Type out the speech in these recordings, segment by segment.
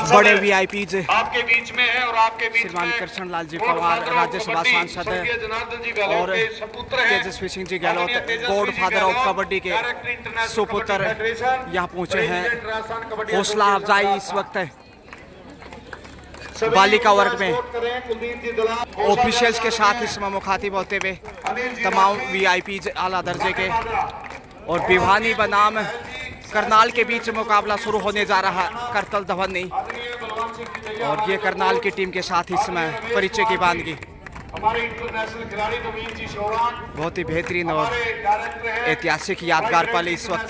बड़े वीआईपीज आपके बीच में है और आपके बीच श्रीमान में कृष्ण लाल जी पवार राज्यसभा सांसद और Tejasvi Singh ji Gehlot godfather of kabaddi के सुपुत्र यहाँ पहुंचे हैं। हौसला अफजाई इस वक्त बालिका वर्ग में ऑफिशियल्स के साथ इसमें मुखातिब होते हुए तमाम वीआईपीज आला दर्जे के और भिवानी बनाम करनाल के बीच मुकाबला शुरू होने जा रहा है। करतल धवनी और ये करनाल की टीम के साथ इसमें परिचय की बांधगी बहुत ही बेहतरीन और ऐतिहासिक यादगार पल इस वक्त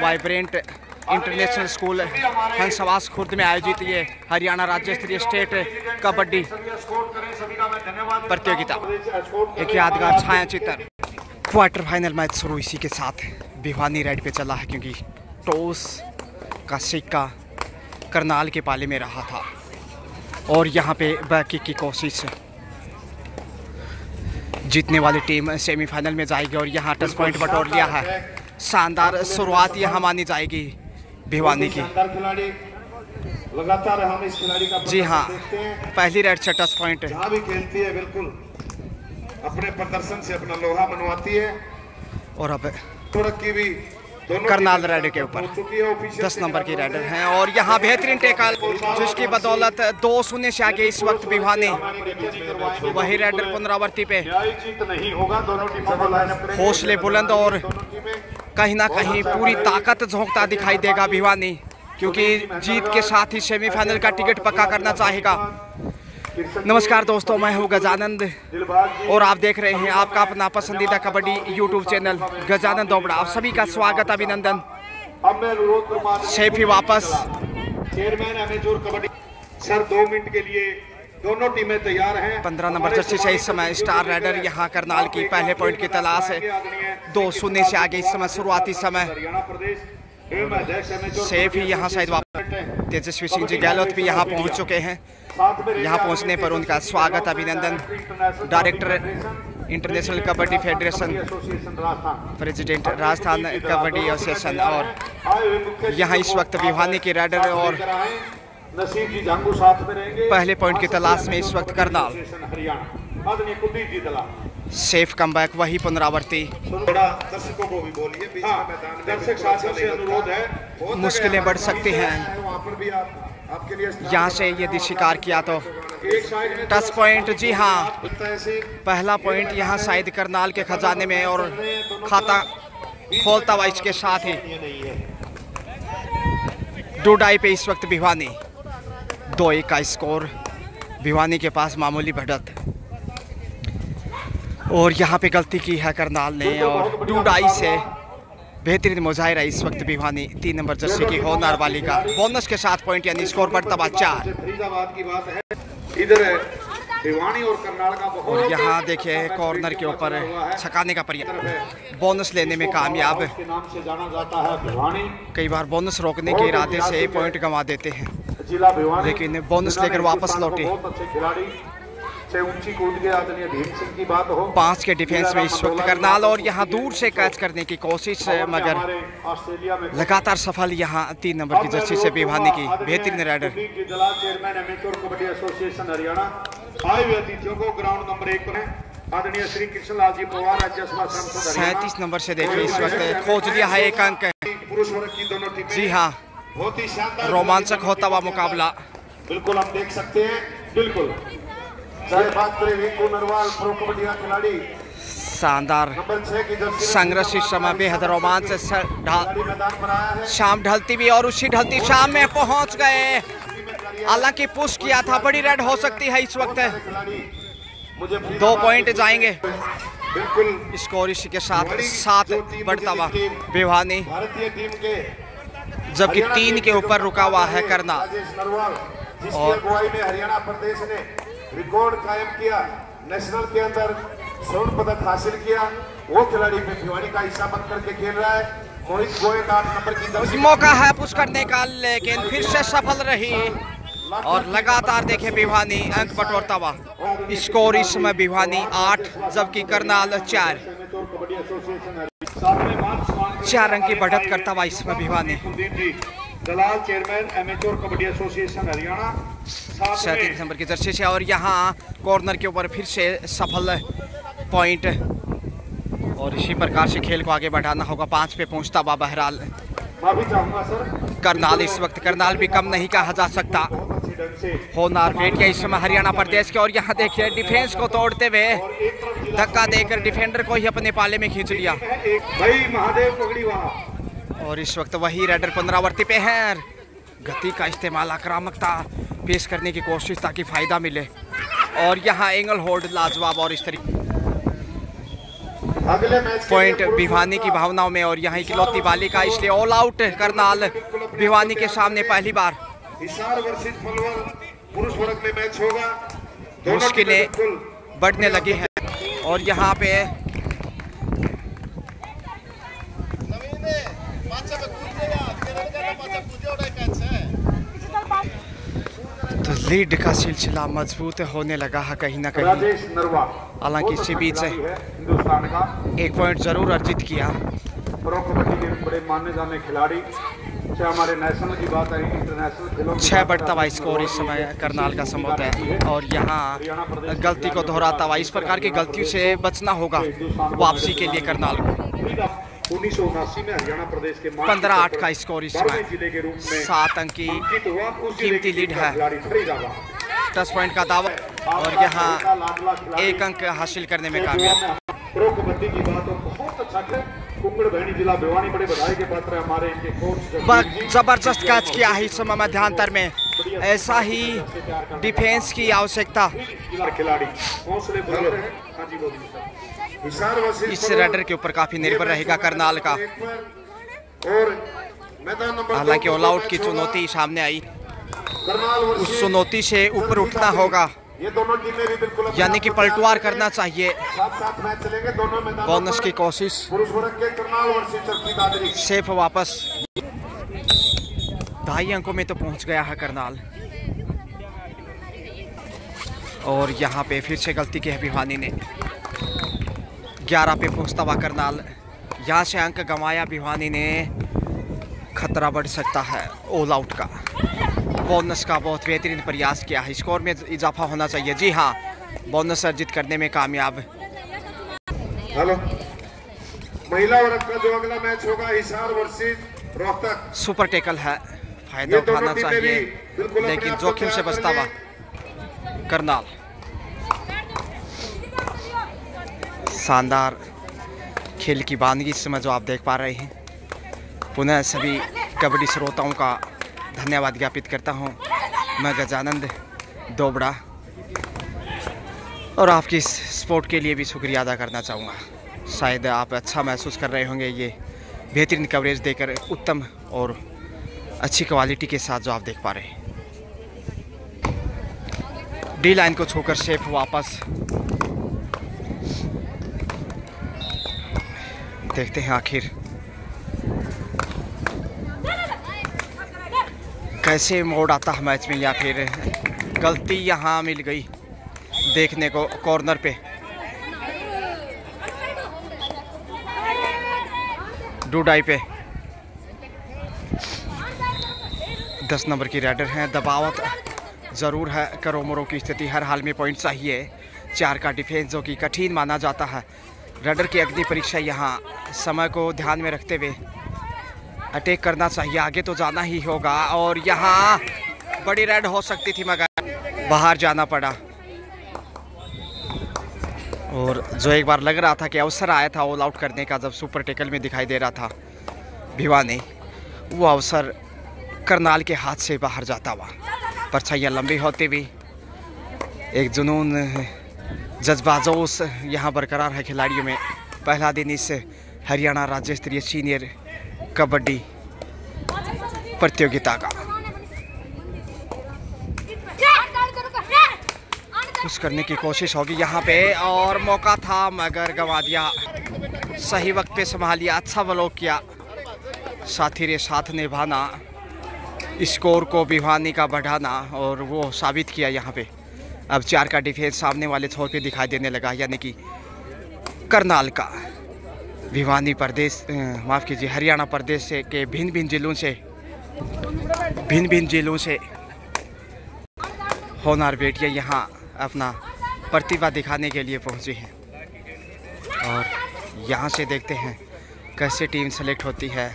वाइब्रेंट इंटरनेशनल स्कूल हंसवास खुर्द में आयोजित ये हरियाणा राज्य स्तरीय स्टेट कबड्डी प्रतियोगिता एक यादगार छाया चित्र। क्वार्टर फाइनल मैच शुरू इसी के साथ भिवानी रेड पे चला है क्योंकि टॉस का सिक्का करनाल के पाले में रहा था और यहाँ पे बैकिक की कोशिश जीतने वाली टीम सेमीफाइनल में जाएगी और यहाँ टच पॉइंट बटोर लिया है। शानदार शुरुआत यहाँ मानी जाएगी भिवानी की। लगातार हम इस खिलाड़ी का जी हाँ, पहली रेड से टच पॉइंट जहाँ भी खेलती है बिल्कुल अपने प्रदर्शन से अपना लोहा मनवाती है और अब की भी करनाल रेड के ऊपर 10 नंबर की रेडर हैं और यहाँ बेहतरीन टेकल जिसकी बदौलत 2-0 से आगे इस वक्त भिवानी वही रेडर पुनरावृत्ति पे हौसले बुलंद और कहीं ना कहीं पूरी ताकत झोंकता दिखाई देगा भिवानी क्योंकि जीत के साथ ही सेमीफाइनल का टिकट पक्का करना चाहेगा। नमस्कार दोस्तों, मैं हूं गजानंद और आप देख रहे हैं आपका अपना पसंदीदा कबड्डी यूट्यूब चैनल गजानंद दोबड़ा। आप सभी का स्वागत अभिनंदन। सैफी वापस सर 2 मिनट के लिए दोनों टीमें तैयार हैं। 15 नंबर जर्सी से इस समय स्टार राइडर यहाँ करनाल की पहले पॉइंट की तलाश है। 2-0 से आगे इस समय शुरुआती समय सैफ ही यहाँ शायद वापस तेजस्वी सिंह जी गहलोत भी यहाँ पहुँच चुके हैं। यहाँ पहुँचने पर उनका स्वागत अभिनंदन। Director international kabaddi federation, president Rajasthan kabaddi association और यहाँ इस वक्त भिवानी के राइडर और पहले पॉइंट की तलाश में इस वक्त करनाल। सेफ कमबैक वही पुनरावृत्ति। दर्शकों को भी बोलिए, दर्शक साथियों से अनुरोध है, मुश्किलें बढ़ सकती हैं यहाँ से यदि शिकार किया तो। टच पॉइंट, जी हाँ, पहला पॉइंट यहाँ शायद करनाल के खजाने में और खाता खोलता हुआ इसके साथ ही डूडाई पे इस वक्त भिवानी 2-1 का स्कोर। भिवानी के पास मामूली बढ़त और यहाँ पे गलती की है करनाल ने और डूडाई से बेहतरीन मुजाहिरा इस वक्त भिवानी 3 नंबर जर्सी की होनार वाली का बोनस के साथ पॉइंट यानी स्कोर बढ़ता 4। इधर भिवानी और करनाल का और यहाँ देखिए कॉर्नर के ऊपर छकाने का प्रयास, बोनस लेने में कामयाब। कई बार बोनस रोकने के इरादे से पॉइंट गंवा देते हैं लेकिन बोनस लेकर वापस लौटे। 5 के डिफेंस में इस वक्त करनाल और यहाँ दूर से कैच करने की कोशिश मगर लगातार सफल। यहाँ 3 नंबर की जर्सी से भिवानी की बेहतरीन राइडर। आदरणीय श्री कृष्ण लाल जी पवार राज्यसभा सांसद 37 नंबर से देखिए इस वक्त खोज लिया है 1 अंक। पुरुष वर्ग की दोनों टीमें, जी हाँ, बहुत ही शानदार रोमांचक होता हुआ मुकाबला बिल्कुल हम देख सकते हैं। बिल्कुल चाहे बात करें नरवाल प्रो कबड्डी का खिलाड़ी, शानदार संघर्ष इस समय बेहद रोमांच से शाम ढलती भी और उसी ढलती शाम में पहुंच गए। हालांकि पुश किया था, बड़ी रेड हो सकती है इस वक्त। 2 पॉइंट जाएंगे बिल्कुल। स्कोर इसी के साथ 7 बढ़ता हुआ भिवानी, भारतीय टीम के जबकि 3 के ऊपर रुका हुआ है करनाल। और अगुवाई में हरियाणा प्रदेश ने रिकॉर्ड कायम किया, नेशनल के अंदर स्वर्ण पदक हासिल किया। वो खिलाड़ी भिवानी का हिस्सा बन करके खेल रहा है। मोहित गोयल 8 नंबर की मौका है पुश करने का लेकिन फिर से सफल रही और लगातार देखे भिवानी अंक बटोरता हुआ। स्कोर इस समय भिवानी 8 जबकि करनाल 4 अंक की बढ़त करता हुआ इसमें Bhiwani. Dalal chairman amateur kabaddi association Haryana 37 दिसंबर की जर्सी से। और यहाँ कॉर्नर के ऊपर फिर से सफल पॉइंट, और इसी प्रकार से खेल को आगे बढ़ाना होगा। 5 पे पहुंचता हुआ बहरहाल माफी चाहूंगा सर, करनाल। इस वक्त करनाल भी कम नहीं कहा जा सकता। होनार वेट किया इस समय हरियाणा प्रदेश के, और यहाँ देखिए डिफेंस को तोड़ते हुए धक्का देकर डिफेंडर को ही अपने पाले में खींच लिया। भाई महादेव पगड़ी वहां, और इस वक्त वही रेडर पुनरावृत्ति पे है। गति का इस्तेमाल, आक्रामकता पेश करने की कोशिश ताकि फायदा मिले। और यहाँ एंगल होल्ड लाजवाब, और इस तरीके अगले मैच पॉइंट भिवानी की भावनाओं में। और यहाँ इकलौती बालिका, इसलिए ऑल आउट करनाल भिवानी के सामने पहली बार। हिसार वर्सेस फलवर पुरुष वर्ग में मैच होगा। मुश्किलें बढ़ने लगी हैं। और यहाँ पे तो लीड का सिलसिला मजबूत होने लगा है कहीं ना कहीं। राजेश नरवा हालांकि इसी बीच हिंदुस्तान का एक पॉइंट जरूर अर्जित किया। प्रो कबड्डी के बड़े माने जाने खिलाड़ी, चाहे हमारे नेशनल की बात है, इंटरनेशनल खेलों 6 बढ़ता हुआ स्कोर इस समय करनाल का संभव है। और यहाँ गलती को दोहराता हुआ, इस प्रकार की गलतियों से बचना होगा वापसी के लिए करनाल को। 1979 में हरियाणा प्रदेश के 15-8 का स्कोर इस समय। जिले के रूप में 7 अंक की कीमती लीड है। फरीदाबाद 10 पॉइंट का दावा, और यहाँ 1 अंक हासिल करने में कामयाब। प्रो कबड्डी की बात हो, बहुत अच्छा है। कुंगड़ बहनी जिला भिवानी बड़े बधाई के पात्र है हमारे इनके कोच। जबरदस्त कैच किया है इस समय मध्यांतर में। ऐसा ही डिफेंस की आवश्यकता खिलाड़ी हौसले बुलंद हैं। हाँ जी बोलिए। हिसार वर्सेस इस रेडर के ऊपर काफी निर्भर रहेगा करनाल का। और मैदान नंबर, हालांकि ऑल आउट की चुनौती सामने आई, करनाल उस वर्सेस चुनौती से ऊपर उठना होगा, ये दोनों टीमें भी बिल्कुल यानी कि पलटवार करना चाहिए। साथ मैच चलेंगे दोनों मैदान। बोनस की कोशिश, पुरुष वर्ग के करनाल वर्सेस चरखी दादरी सेफ वापस। 2.5 अंकों में तो पहुंच गया है करनाल। और यहाँ पे फिर से गलती की है भिवानी ने। 11 पे पहुंचता हुआ करनाल, यहाँ से अंक गंवाया भिवानी ने, खतरा बढ़ सकता है ऑल आउट का। बोनस का बहुत बेहतरीन प्रयास किया है, स्कोर में इजाफा होना चाहिए। जी हाँ, बोनस अर्जित करने में कामयाब। हेलो, महिला वर्ग का जो अगला मैच होगा Hisar versus Rohtak. Super tackle है, फायदा उठाना चाहिए, लेकिन जोखिम से बचता हुआ करनाल। शानदार खेल की वानगी इस समय जो आप देख पा रहे हैं। पुनः सभी कबड्डी श्रोताओं का धन्यवाद ज्ञापित करता हूं। मैं गजानंद दोबड़ा, और आपकी इस सपोर्ट के लिए भी शुक्रिया अदा करना चाहूँगा। शायद आप अच्छा महसूस कर रहे होंगे ये बेहतरीन कवरेज देकर, उत्तम और अच्छी क्वालिटी के साथ जो आप देख पा रहे हैं। डी लाइन को छूकर सेफ वापस। देखते हैं आखिर कैसे मोड़ आता है मैच में, या फिर गलती यहाँ मिल गई देखने को कॉर्नर पे। डूडाई पे 10 नंबर की रेडर हैं। दबावत ज़रूर है, करोमरों की स्थिति, हर हाल में पॉइंट चाहिए। 4 का डिफेंस जो कि कठिन माना जाता है। रेडर की अग्नि परीक्षा यहाँ समय को ध्यान में रखते हुए अटैक करना चाहिए, आगे तो जाना ही होगा। और यहाँ बड़ी रेड हो सकती थी मगर बाहर जाना पड़ा। और जो एक बार लग रहा था कि अवसर आया था ऑल आउट करने का, जब सुपर टेकल में दिखाई दे रहा था भिवानी, वो अवसर करनाल के हाथ से बाहर जाता हुआ। परछाइयाँ लंबी होती हुई, एक जुनून, जज्बा, जोश यहाँ बरकरार है खिलाड़ियों में। पहला दिन इस हरियाणा राज्य स्तरीय सीनियर कबड्डी प्रतियोगिता का। कुछ करने की कोशिश होगी यहाँ पे, और मौका था मगर गंवा दिया। सही वक्त पे संभाल लिया, अच्छा ब्लॉक किया, साथी रे साथ निभाना, स्कोर को भिवानी का बढ़ाना, और वो साबित किया यहाँ पे। अब 4 का डिफेंस सामने वाले छोर पे दिखाई देने लगा, यानी कि करनाल का। भिवानी प्रदेश, माफ़ कीजिए, हरियाणा प्रदेश से के भिन्न भिन्न जिलों से भिन्न भिन्न जिलों से होनहार बेटियां यहाँ अपना प्रतिभा दिखाने के लिए पहुंची हैं और यहाँ से देखते हैं कैसे टीम सेलेक्ट होती है।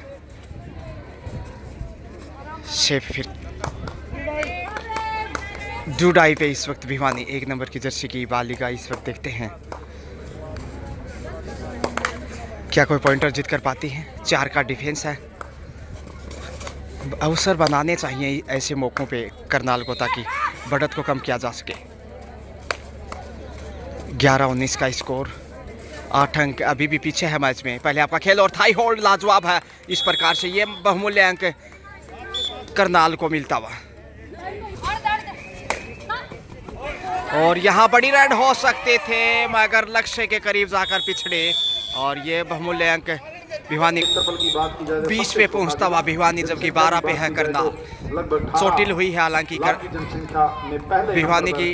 शेफ फिर जुडाई पे इस वक्त भिवानी 1 नंबर की जर्सी की बालिका इस वक्त देखते हैं क्या कोई पॉइंटर जीत कर पाती है। 4 का डिफेंस है। अवसर बनाने चाहिए ऐसे मौक़ों पे करनाल को ताकि बढ़त को कम किया जा सके। 11-19 का स्कोर, 8 अंक अभी भी पीछे है मैच में। पहले आपका खेल और थाई होल्ड लाजवाब है। इस प्रकार से ये बहुमूल्य अंक करनाल को मिलता हुआ और यहाँ बड़ी रन हो सकते थे मगर लक्ष्य के करीब जाकर पिछड़े और ये बहुमूल्य अंक भिवानी 20 पे पहुंचता हुआ भिवानी जबकि 12 पे है करनाल। चोटिल हुई है हालांकि भिवानी की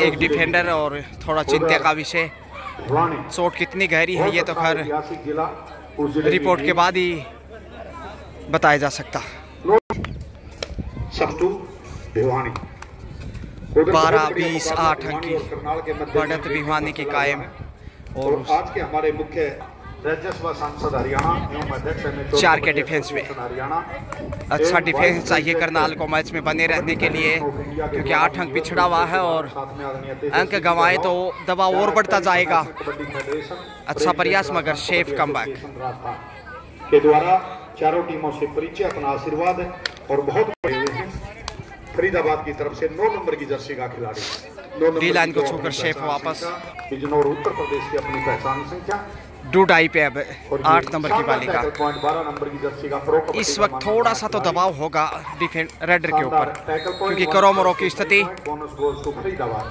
एक डिफेंडर और थोड़ा चिंता का विषय। चोट कितनी गहरी है ये तो खैर रिपोर्ट के बाद ही बताया जा सकता। 12-20 8 अंक की बढ़त भिवानी की कायम और आज के हमारे मुख्य राज्यसभा सांसद हरियाणा एवं अध्यक्ष 4 के डिफेंस में अच्छा डिफेंस चाहिए करनाल को मैच में बने रहने के लिए क्योंकि 8 अंक पिछड़ा हुआ है और अंक गंवाए तो दबाव और बढ़ता जाएगा। अच्छा प्रयास मगर शेफ कमबैक के द्वारा चारों टीमों से परिचय अपना आशीर्वाद और बहुत फरीदाबाद की तरफ से 9 नंबर की जर्सी का खिलाड़ी डी लाइन को छोड़कर शेफ वापस बिजनौर उत्तर प्रदेश की अपनी पहचान संख्या डूडाई पे अब 8 नंबर की बालिका। 12 नंबर की जर्सी का प्रो इस वक्त थोड़ा सा तो दबाव होगा डिफेंड रेडर के ऊपर क्योंकि करोमरो की स्थिति। बोनस गोल टू फरीदाबाद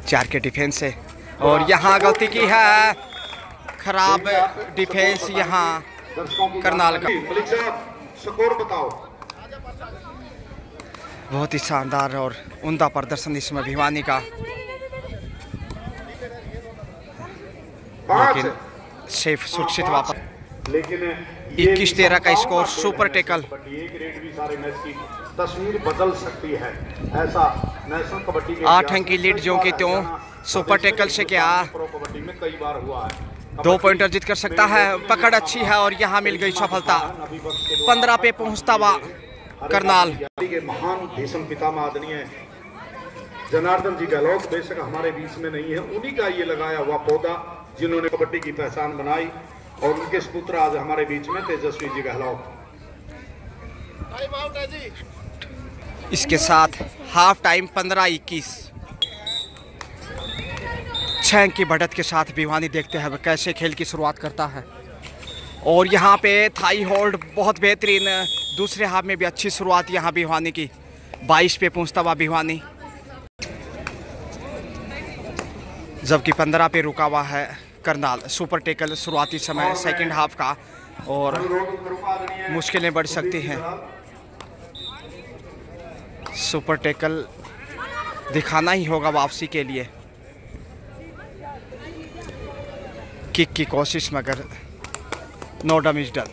4 के डिफेंस से और यहाँ गलती की है। खराब डिफेंस यहाँ करनाल का। स्कोर बताओ। बहुत ही शानदार और उम्दा प्रदर्शन इसमें भिवानी का लेकिन शेफ सुरक्षित वापस। लेकिन 21-13 का स्कोर सुपर टेकल। तस्वीर बदल सकती है ऐसा नेशनल कबड्डी के 8 अंक की लीड जो कि त्यों सुपर टेकल से क्या कबड्डी में कई बार हुआ है। 2 पॉइंटर जीत कर सकता है। पकड़ अच्छी है और यहाँ मिल गई सफलता। 15 पे पहुंचता हुआ करनाल। महान भीष्म पितामह आदरणीय जनार्दन जी गहलोत बेशक हमारे बीच में नहीं है, उन्हीं का ये लगाया हुआ पौधा जिन्होंने कबड्डी की पहचान बनाई और उनके सपुत्र आज हमारे बीच में तेजस्वी जी गहलोत। इसके साथ हाफ टाइम 15-21 6 अंक की बढ़त के साथ भिवानी देखते हैं कैसे खेल की शुरुआत करता है और यहाँ पे थाई होल्ड बहुत बेहतरीन। दूसरे हाफ में भी अच्छी शुरुआत यहाँ भिवानी की। 22 पे पहुँचता हुआ भिवानी जबकि 15 पे रुका हुआ है करनाल। सुपर टेकल शुरुआती समय सेकंड हाफ का और मुश्किलें बढ़ सकती हैं। सुपर टेकल दिखाना ही होगा वापसी के लिए। किक की कोशिश मगर नो डैमेज डन।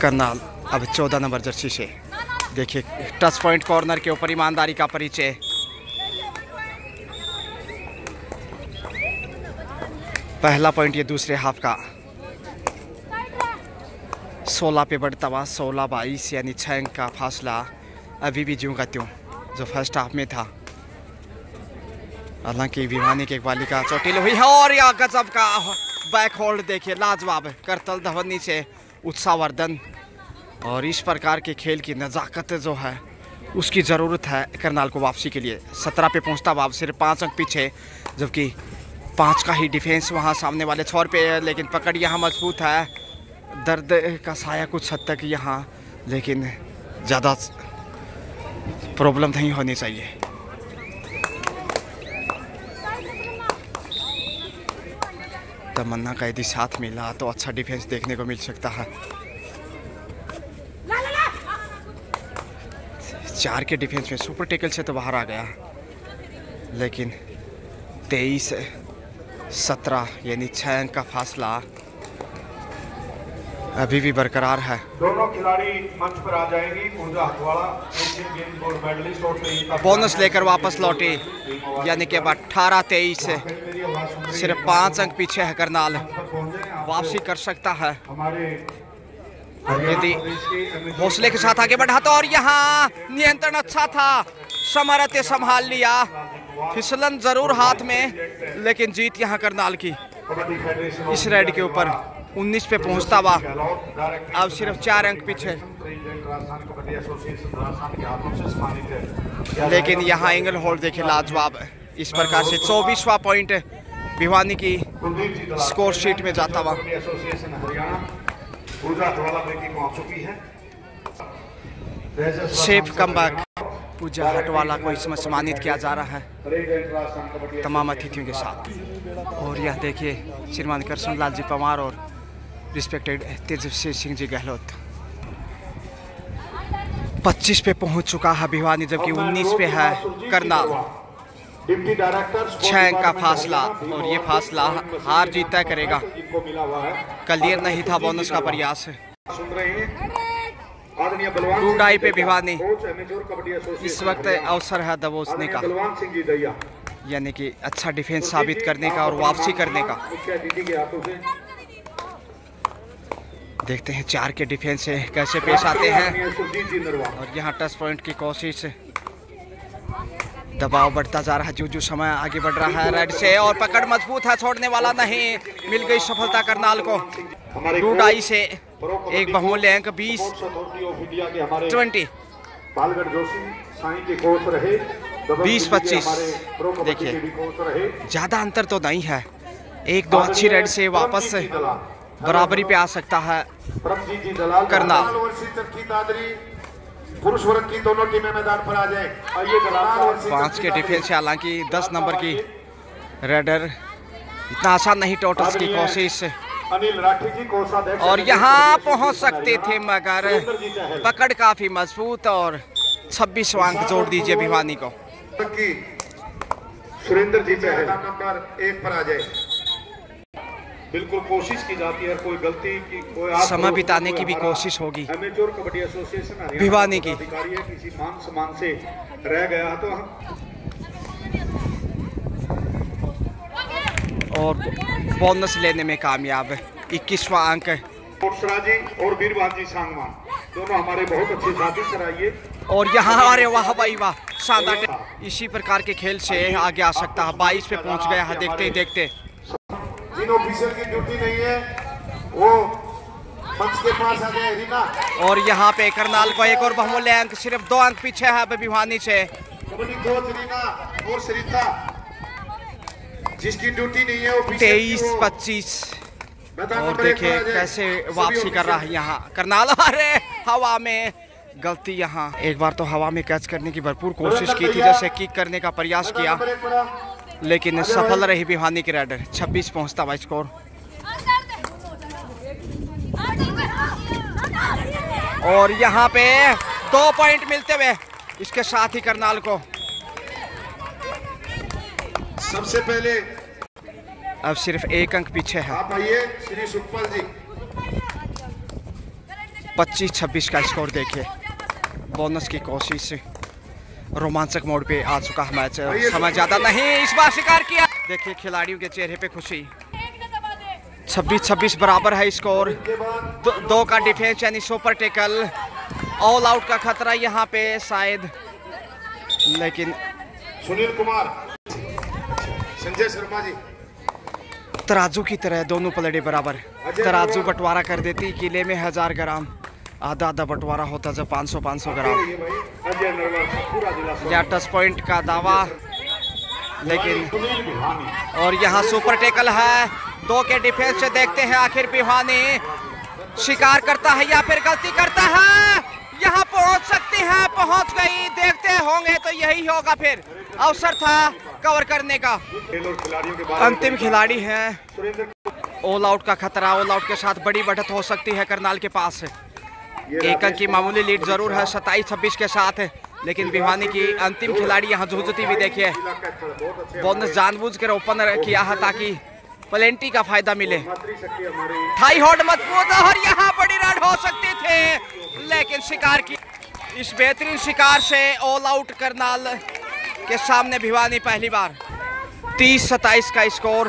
करनाल अब 14 नंबर जर्सी से देखिए टच पॉइंट कॉर्नर के ऊपर ईमानदारी का परिचय। पहला पॉइंट ये दूसरे हाफ का। 16 पे बढ़ता हुआ 16-22 यानी 6 अंक का फासला अभी भी ज्यों का त्यों जो फर्स्ट हाफ में था। हालांकि भिवानी की एक बालिका चोटिल हुई है और यह गजब का बैक होल्ड देखिए लाजवाब करतल धवनी से उत्साहवर्धन। और इस प्रकार के खेल की नज़ाकत जो है उसकी ज़रूरत है करनाल को वापसी के लिए। 17 पे पहुंचता हुआ सिर्फ 5 अंक पीछे जबकि 5 का ही डिफेंस वहां सामने वाले छोर पे है लेकिन पकड़ यहाँ मजबूत है। दर्द का साया कुछ हद तक यहाँ लेकिन ज़्यादा प्रॉब्लम नहीं होनी चाहिए। तमन्ना का यदि साथ मिला तो अच्छा डिफेंस देखने को मिल सकता है। 4 के डिफेंस में सुपर टेकल से तो बाहर आ गया लेकिन 23 17 यानी 6 अंक का फासला अभी भी बरकरार है। दोनों खिलाड़ी मंच पर आ जाएंगी। पूजा Hathwara Asian games gold medallist और बोनस लेकर वापस लौटे, यानी कि अब 18-23 से सिर्फ 5 अंक पीछे है। करनाल वापसी कर सकता है यदि हौसले के साथ आगे बढ़ा तो। और यहाँ नियंत्रण अच्छा था, समरत संभाल लिया, फिसलन जरूर हाथ में, लेकिन जीत यहाँ करनाल की। इस रेड के ऊपर 19 पे पहुंचता हुआ अब सिर्फ 4 अंक पीछे, लेकिन यहाँ एंगल होल्ड देखे लाजवाब। इस प्रकार से 24वां पॉइंट भिवानी की स्कोर शीट में जाता हुआ। सेफ कमबैक पूजा हटवाला को इसमें सम्मानित किया जा रहा है तमाम अतिथियों के साथ। और यह देखिए श्रीमान कृष्ण लाल जी पवार और रिस्पेक्टेड तेजस्वी सिंह जी गहलोत। 25 पे पहुंच चुका है भिवानी, जबकि 19 पे है करनाल। 6 अंक का फासला, और ये फासला हार जीत तय करेगा। क्लियर नहीं था बोनस का प्रयास। 2 डाई पे भिवानी। इस वक्त अवसर है दबोचने का, यानी कि अच्छा डिफेंस साबित करने का और वापसी करने का। देखते हैं 4 के डिफेंस से कैसे पेश आते हैं। और यहाँ टच पॉइंट की कोशिश, दबाव बढ़ता जा रहा है जो समय आगे बढ़ रहा है रेड से। और पकड़ मजबूत है, छोड़ने वाला नहीं। मिल गई सफलता करनाल को। 2 डाई से एक बहुमूल्य अंक 20-20। 20-25। देखिए ज्यादा अंतर तो नहीं है, 1-2 अच्छी रेड से वापस बराबरी पे आ सकता है करनाल। पुरुष वर्ग की दोनों टीमें मैदान पर आ जाए। 5 के डिफेंस से, हालांकि 10 नंबर की रेडर इतना आसान नहीं। टोटल्स की कोशिश, अनिल राठी जी को। और यहाँ पहुंच सकते थे मगर पकड़ काफी मजबूत। और 26वां अंक जोड़ दीजिए भिवानी को। सुरेंद्र जी चाहे नंबर 1 पर आ जाए। बिल्कुल कोशिश की जाती है, कोई गलती की कोई समय बिताने की भी कोशिश होगी एमेच्योर कबड्डी एसोसिएशन भिवानी की। अधिकारी है, किसी मान सम्मान से रह गया तो और बोनस लेने में कामयाब। 21वां अंक। जी और वीरभान जी सांगवान दोनों हमारे बहुत अच्छे साथी कराइए। और यहाँ अरे वाह भाई वाह, शानदार। इसी प्रकार के खेल से आगे आ सकता है। 22 पे पहुंच गया है देखते ही देखते। जिन ऑफिसर की ड्यूटी नहीं है वो मंच के पास आ जाए रीना। और यहाँ पे करनाल को एक और बहुमूल्य अंक, सिर्फ 2 अंक पीछे है भिवानी से। कबड्डी कोच रीना और सरिता, जिसकी ड्यूटी नहीं है वो 23-25। और देखिए कैसे वापसी कर रहा है यहाँ करनाल। अरे हवा में गलती, यहाँ एक बार तो हवा में कैच करने की भरपूर कोशिश की थी, जैसे किक करने का प्रयास किया, लेकिन सफल रही भिवानी की रेडर। 26 पहुंचता हुआ स्कोर। और यहाँ पे 2 पॉइंट मिलते हुए इसके साथ ही करनाल को सबसे पहले अब सिर्फ 1 अंक पीछे है। आप आइए श्री सुखपाल जी। 25-26 का स्कोर देखिए। बोनस की कोशिश, रोमांचक मोड पे आ चुका है मैच। समय ज्यादा नहीं, इस बार शिकार किया। देखिए खिलाड़ियों के चेहरे पे खुशी। 26-26 बराबर है स्कोर। 2 का डिफेंस यानी सुपर टेकल। ऑल आउट का खतरा यहाँ पे शायद, लेकिन सुनील कुमार, संजय शर्मा जी। तराजू की तरह दोनों पलड़े बराबर। तराजू बंटवारा कर देती, किले में 1000 ग्राम, आधा आधा बंटवारा होता जब 500-500 ग्राम। या टच पॉइंट का दावा, लेकिन और यहाँ सुपर टेकल है। 2 के डिफेंस से देखते हैं आखिर भिवानी शिकार करता है या फिर गलती करता है। यहाँ पहुंच सकते हैं, पहुंच गई। देखते होंगे तो यही होगा, फिर अवसर था कवर करने का। अंतिम खिलाड़ी है। ऑल आउट का खतरा, ऑल आउट के साथ बड़ी बढ़त हो सकती है करनाल के पास। 1 अंक की मामूली लीड जरूर है 27-26 के साथ, लेकिन भिवानी की अंतिम खिलाड़ी यहाँ जूझती भी देखिए। बोनस जानबूझकर ओपन किया है ताकि प्लेंटी का फायदा मिले। थाई हॉट मजबूत और यहाँ बड़ी रन हो सकती थे, लेकिन शिकार की इस बेहतरीन शिकार से ऑल आउट करनाल के सामने भिवानी पहली बार। 30-27 का स्कोर,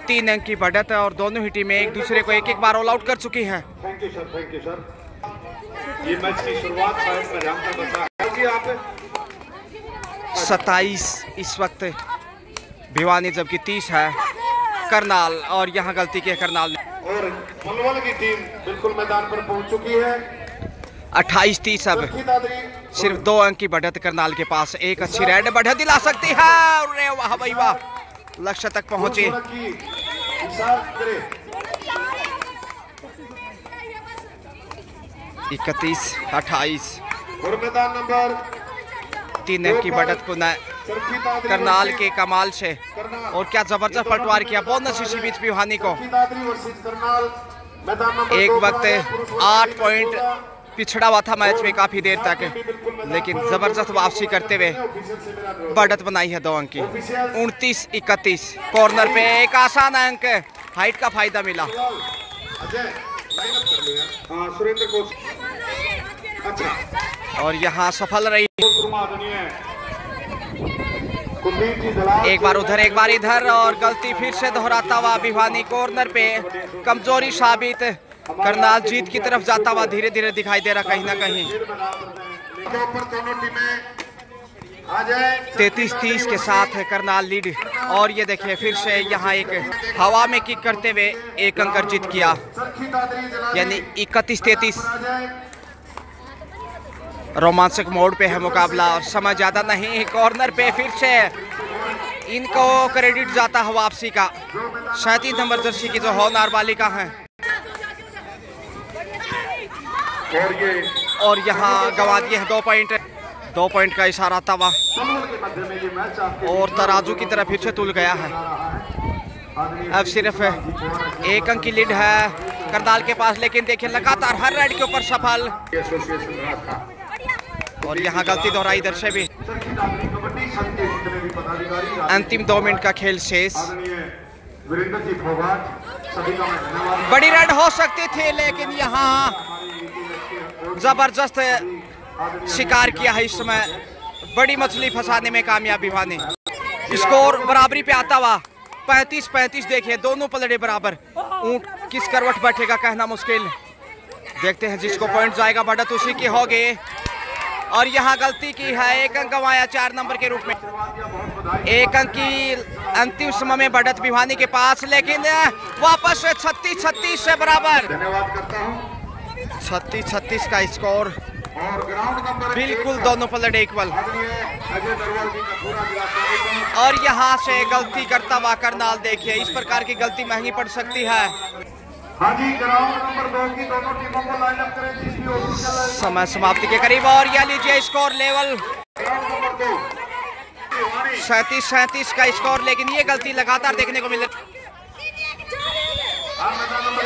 3 अंक की बढ़त है और दोनों ही टीमें एक दूसरे को एक एक बार ऑल आउट कर चुकी हैं। Thank you sir. ये मैच की शुरुआत शायद मैं जानता बता आप 27 इस वक्त भिवानी, जबकि 30 है करनाल, और यहाँ गलती की है करनाल ने। और पलवल की टीम बिल्कुल मैदान पर पहुंच चुकी है। 28-30 अब सिर्फ 2 अंक की बढ़त करनाल के पास। एक अच्छी रेड बढ़त दिला सकती है। अरे वाह भाई वाह, लक्ष्य तक पहुंची। 31-28 और मैदान नंबर 3 अंक की बढ़त को न करनाल के कमाल से, और क्या जबरदस्त पलटवार किया। बोनस इसी बीच भिवानी को। एक वक्त 8 पॉइंट पिछड़ा हुआ था मैच में काफी देर तक, लेकिन जबरदस्त वापसी करते हुए बढ़त बनाई है 2 अंक की। 29-31 कॉर्नर पे एक आसान अंक, हाइट का फायदा मिला। और यहाँ सफल रही, एक बार उधर एक बार इधर, और गलती फिर से दोहराता हुआ भिवानी। कॉर्नर पे कमजोरी साबित, करनाल जीत की तरफ जाता हुआ धीरे धीरे दिखाई दे रहा कहीं ना कहीं। 33-30 के साथ है करनाल लीड। और ये देखिए फिर से यहाँ एक हवा में किक करते हुए 1 अंक अर्जित किया, यानी 31-33। रोमांचक मोड पे है मुकाबला और समय ज्यादा नहीं। कॉर्नर पे फिर से इनको क्रेडिट जाता है वापसी का। 37 नंबर जर्सी की जो होनहार बालिका है, और यहाँ गंवा दिए हैं 2 पॉइंट का इशारा तवा, और तराजू की तरफ फिर से तुल गया है। अब सिर्फ 1 अंक की लीड है करनाल के पास, लेकिन देखिए लगातार हर राइड के ऊपर सफल। और यहाँ गलती दोहराई इधर से भी। अंतिम 2 मिनट का खेल शेष। बड़ी राइड हो सकती थी, लेकिन यहाँ जबरदस्त शिकार किया है इस समय। बड़ी मछली फंसाने में कामयाब भिवानी। स्कोर बराबरी पे आता हुआ 35-35। देखिए दोनों पलड़े बराबर। ऊंट किस करवट बैठेगा कहना मुश्किल। देखते हैं, जिसको पॉइंट जाएगा बढ़त उसी की होगी। और यहाँ गलती की है, 1 अंक गंवाया 4 नंबर के रूप में। 1 अंक की अंतिम समय में बढ़त भिवानी के पास, लेकिन वापस 36-36 से बराबर। 36-36 का स्कोर, बिल्कुल दोनों पलट इक्वल। और यहाँ से गलती करता हुआ करनाल, देखिए इस प्रकार की गलती महंगी पड़ सकती है। हाँ जी, ग्राउंड नंबर 2 की दोनों टीमों को लाइन अप करें जिसकी ऑफिशियल समय समाप्ति के करीब। और यह लीजिए स्कोर लेवल 37-37 का स्कोर, लेकिन ये गलती लगातार देखने को मिल रही।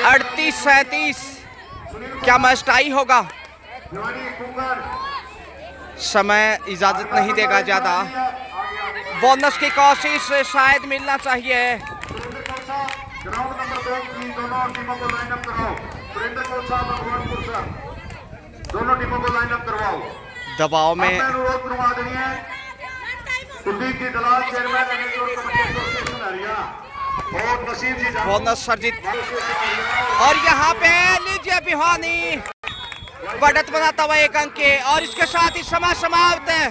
38-37 क्या मैच टाई होगा? समय इजाजत नहीं देगा ज्यादा। बोनस की कोशिश शायद मिलना चाहिए। ग्राउंड नंबर 2 की दोनों टीमों को लाइन अप कराओ। सुरेंद्र कोच साहब, भगवानपुर सर, दोनों टीमों को लाइन अप करवाओ। दबाव में अनुरोध करवा देनी है। Kuldeep ji Dalal, chairman NSO committee association Haryana, और नसीब जी बोनस सर्जित। और यहाँ पे लीजिए भिवानी बढ़त बनाता हुआ 1 अंक के, और इसके साथ ही समय समाप्त है।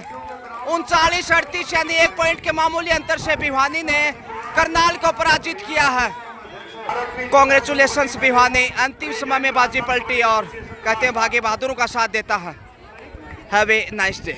39-38 यानी 1 पॉइंट के मामूली अंतर से भिवानी ने करनाल को पराजित किया है। कांग्रेचुलेशंस भिवानी, अंतिम समय में बाजी पलटी और कहते हैं भाग्य बहादुरों का साथ देता है। Have a nice day.